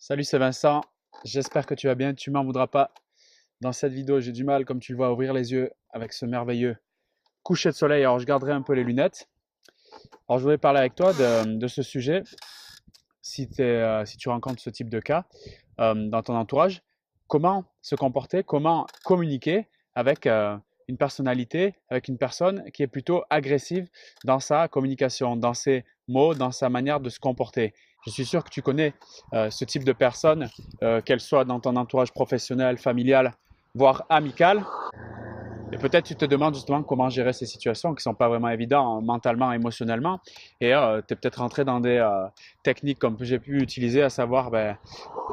Salut, c'est Vincent. J'espère que tu vas bien. Tu m'en voudras pas. Dans cette vidéo, j'ai du mal, comme tu le vois, à ouvrir les yeux avec ce merveilleux coucher de soleil. Alors, je garderai un peu les lunettes. Alors, je voulais parler avec toi de ce sujet. Si tu rencontres ce type de cas dans ton entourage, comment se comporter, comment communiquer avec une personnalité, avec une personne qui est plutôt agressive dans sa communication, dans ses mots, dans sa manière de se comporter. Je suis sûr que tu connais ce type de personne, qu'elle soit dans ton entourage professionnel, familial, voire amical. Et peut-être tu te demandes justement comment gérer ces situations qui ne sont pas vraiment évidentes mentalement, émotionnellement. Et tu es peut-être rentré dans des techniques comme j'ai pu utiliser, à savoir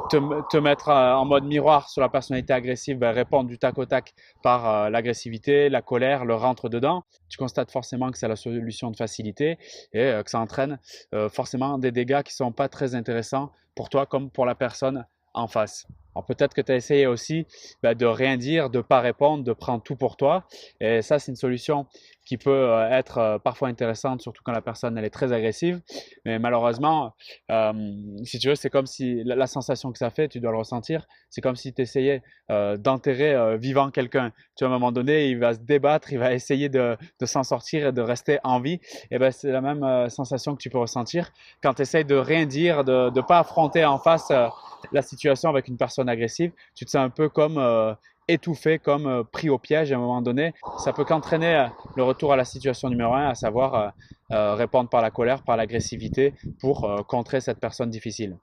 te mettre en mode miroir sur la personnalité agressive, répondre du tac au tac par l'agressivité, la colère, le rentre dedans. Tu constates forcément que c'est la solution de facilité et que ça entraîne forcément des dégâts qui ne sont pas très intéressants pour toi comme pour la personne en face. Alors peut-être que tu as essayé aussi de rien dire, de ne pas répondre, de prendre tout pour toi. Et ça, c'est une solution qui peut être parfois intéressante, surtout quand la personne elle est très agressive. Mais malheureusement, si tu veux, c'est comme si la sensation que ça fait, tu dois le ressentir, c'est comme si tu essayais d'enterrer vivant quelqu'un. Tu vois, à un moment donné, il va se débattre, il va essayer de s'en sortir et de rester en vie. Et ben, c'est la même sensation que tu peux ressentir quand tu essayes de rien dire, de ne pas affronter en face la situation avec une personne agressive. Tu te sens un peu comme étouffé, comme pris au piège à un moment donné. Ça peut qu'entraîner le retour à la situation numéro un, à savoir répondre par la colère, par l'agressivité pour contrer cette personne difficile.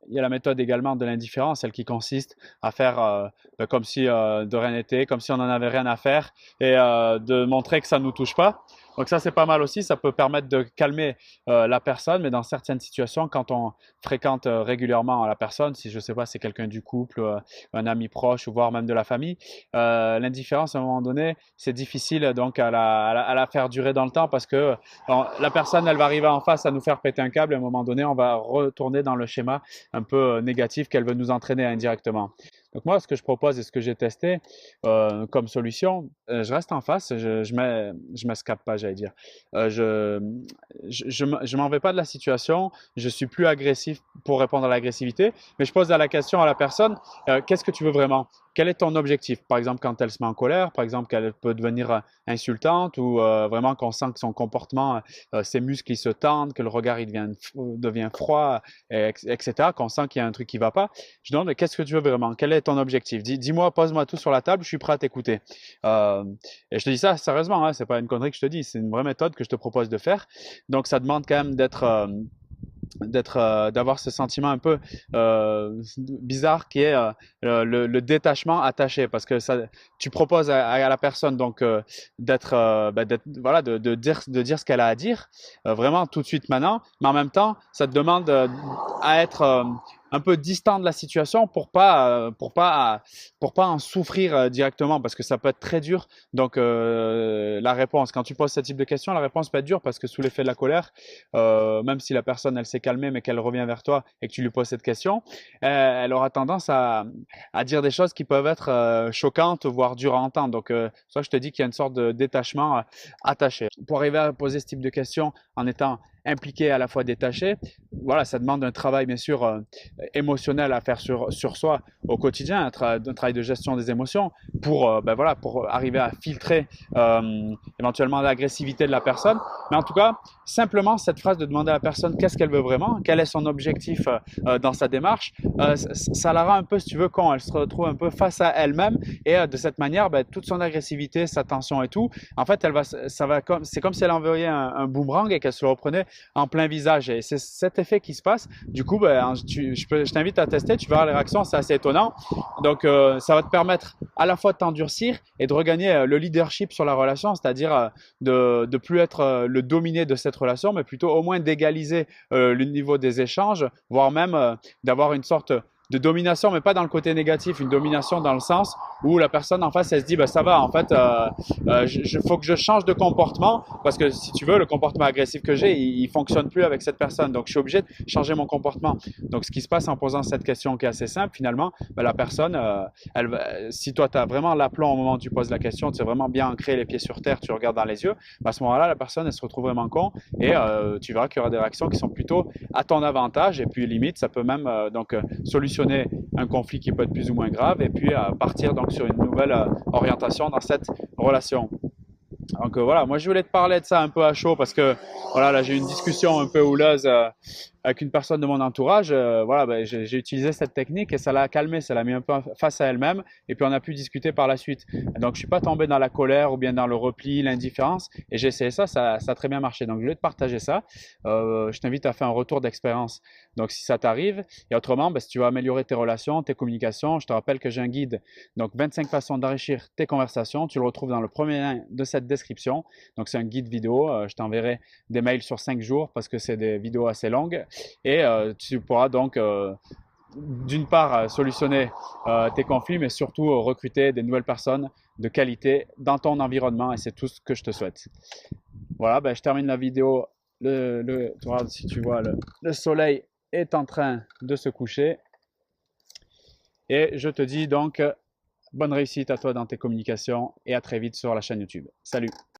Il y a la méthode également de l'indifférence, celle qui consiste à faire comme si de rien n'était, comme si on n'en avait rien à faire et de montrer que ça ne nous touche pas. Donc ça, c'est pas mal aussi, ça peut permettre de calmer la personne, mais dans certaines situations, quand on fréquente régulièrement la personne, si je ne sais pas, c'est quelqu'un du couple, un ami proche, ou voire même de la famille, l'indifférence, à un moment donné, c'est difficile donc à la faire durer dans le temps parce que la personne, elle va arriver en face à nous faire péter un câble et à un moment donné, on va retourner dans le schéma un peu négatif qu'elle veut nous entraîner indirectement. Donc moi, ce que je propose et ce que j'ai testé comme solution, je reste en face, je m'escape pas, j'allais dire. Je m'en vais pas de la situation, je suis plus agressif pour répondre à l'agressivité, mais je pose la question à la personne, qu'est-ce que tu veux vraiment? Quel est ton objectif? Par exemple, quand elle se met en colère, par exemple, qu'elle peut devenir insultante ou vraiment qu'on sent que son comportement, ses muscles, ils se tendent, que le regard, devient froid, etc., qu'on sent qu'il y a un truc qui ne va pas. Je demande, qu'est-ce que tu veux vraiment? Quel est ton objectif? Dis-moi, pose-moi tout sur la table, je suis prêt à t'écouter. Euh, et je te dis ça sérieusement, hein, c'est pas une connerie que je te dis, c'est une vraie méthode que je te propose de faire. Donc, ça demande quand même d'avoir ce sentiment un peu bizarre qui est le détachement attaché parce que ça, tu proposes à la personne donc voilà, de dire ce qu'elle a à dire vraiment tout de suite maintenant, mais en même temps ça te demande à être un peu distant de la situation pour pas en souffrir directement parce que ça peut être très dur. Donc la réponse, quand tu poses ce type de questions, la réponse peut être dure parce que sous l'effet de la colère, même si la personne elle s'est calmée mais qu'elle revient vers toi et que tu lui poses cette question, elle aura tendance à dire des choses qui peuvent être choquantes, voire dures à entendre. Donc ça, je te dis qu'il y a une sorte de détachement attaché. Pour arriver à poser ce type de questions en étant impliqué à la fois détaché, voilà, ça demande un travail bien sûr émotionnel à faire sur soi au quotidien, un travail de gestion des émotions pour, voilà, pour arriver à filtrer éventuellement l'agressivité de la personne. Mais en tout cas, simplement cette phrase de demander à la personne qu'est-ce qu'elle veut vraiment, quel est son objectif dans sa démarche, ça la rend un peu, si tu veux, con. Elle se retrouve un peu face à elle-même et de cette manière, toute son agressivité, sa tension et tout, en fait, c'est comme si elle envoyait un boomerang et qu'elle se le reprenait en plein visage. Et c'est cet effet qui se passe. Du coup, je t'invite à tester, tu verras les réactions, c'est assez étonnant. Donc, ça va te permettre à la fois de t'endurcir et de regagner le leadership sur la relation, c'est-à-dire de plus être le dominé de cette relation, mais plutôt au moins d'égaliser le niveau des échanges, voire même d'avoir une sorte de domination, mais pas dans le côté négatif, une domination dans le sens où la personne en face, elle se dit, ça va, en fait, faut que je change de comportement parce que si tu veux, le comportement agressif que j'ai, il fonctionne plus avec cette personne. Donc, je suis obligé de changer mon comportement. Donc, ce qui se passe en posant cette question qui est assez simple, finalement, la personne, si toi, tu as vraiment l'aplomb au moment où tu poses la question, tu es vraiment bien ancré les pieds sur terre, tu regardes dans les yeux, à ce moment-là, la personne, elle se retrouve vraiment con et tu verras qu'il y aura des réactions qui sont plutôt à ton avantage et puis limite, ça peut même, donc, solutionner solutionner un conflit qui peut être plus ou moins grave et puis partir donc sur une nouvelle orientation dans cette relation. Donc voilà, moi je voulais te parler de ça un peu à chaud parce que voilà, là j'ai eu une discussion un peu houleuse avec une personne de mon entourage. Voilà, ben, j'ai utilisé cette technique et ça l'a calmé, ça l'a mis un peu face à elle-même et puis on a pu discuter par la suite. Donc je suis pas tombé dans la colère ou bien dans le repli, l'indifférence et j'ai essayé ça, ça a très bien marché. Donc je voulais te partager ça. Je t'invite à faire un retour d'expérience. Donc si ça t'arrive et autrement, ben, si tu veux améliorer tes relations, tes communications, je te rappelle que j'ai un guide. Donc 25 façons d'enrichir tes conversations. Tu le retrouves dans le premier lien de cette description. Donc c'est un guide vidéo. Je t'enverrai des mails sur 5 jours parce que c'est des vidéos assez longues. Et tu pourras donc d'une part solutionner tes conflits, mais surtout recruter des nouvelles personnes de qualité dans ton environnement et c'est tout ce que je te souhaite. Voilà, ben, je termine la vidéo. Regarde, si tu vois, le soleil est en train de se coucher. Et je te dis donc bonne réussite à toi dans tes communications et à très vite sur la chaîne YouTube. Salut!